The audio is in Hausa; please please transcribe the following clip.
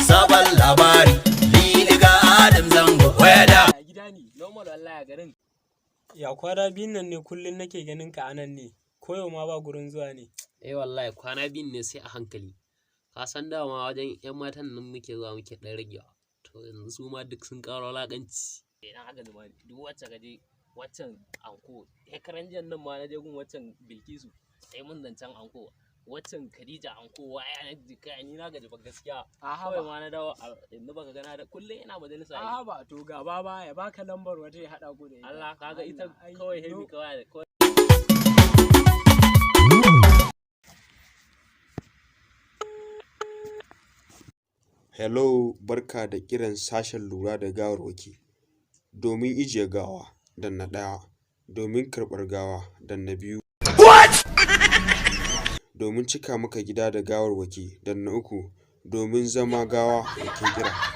Sabon labari, Liliga Adam Zango weda. Gida ne, normal wallahi a garin. Ya kwana biyun nan ne kullum nake ganin ka anan ne, koyo ma ba gurin zuwa ne. Wallahi kwana biyun ne sai a hankali. Ka san dama wajen 'yan matan nan muke zuwa muke ɗan ragewa. To yanzu su ma duk sun ƙara wulaƙanci. Idan haka zuma duk wacce gaje waccan anko, karan jan nan ma na je gun waccan Bilkisu, sai mun zancen anko. Waccan Khadija anko waya na jika ni na gaji ba gaskiya. Kawai ma na dawo yanzu baka gana da kullum ina majalisa. Ba to gaba ba ya baka lambar wata ya haɗa ku da ita. Allah kaga ita kawai heavy kawai. Hello, barka da kiran sashen lura da gawarwaki. Domin ijiye gawa, danna 1. Domin karɓar gawa, danna 2. Domin cika maka gida da gawarwaki, danna 3. Domin zama gawa da ke kira.